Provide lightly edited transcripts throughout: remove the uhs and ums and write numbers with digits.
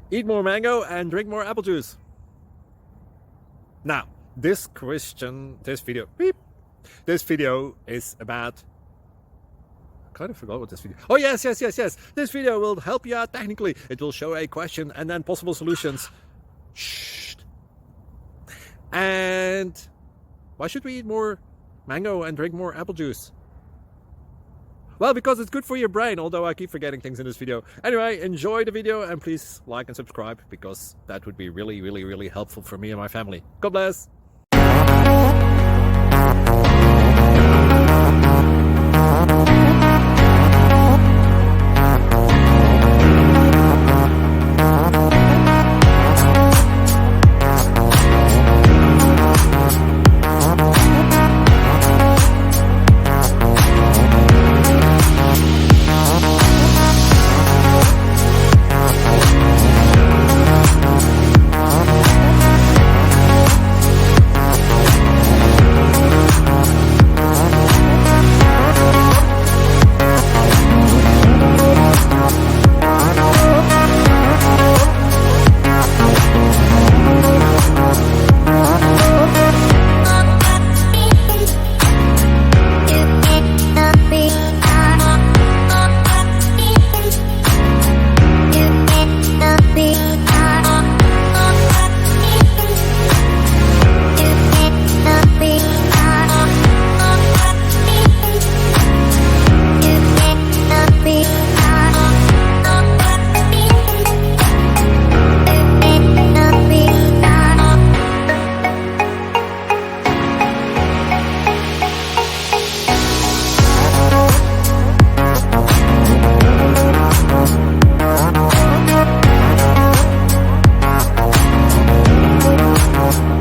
Eat more mango and drink more apple juice. Now, this video is about... I kind of forgot what this video... Oh, yes. This video will help you out technically. It will show a question and then possible solutions. Shh. And why should we eat more mango and drink more apple juice? Well, because it's good for your brain, although I keep forgetting things in this video. Anyway, enjoy the video and please like and subscribe, because that would be really helpful for me and my family. God bless!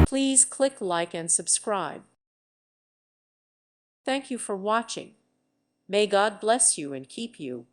Please click like and subscribe. Thank you for watching. May God bless you and keep you.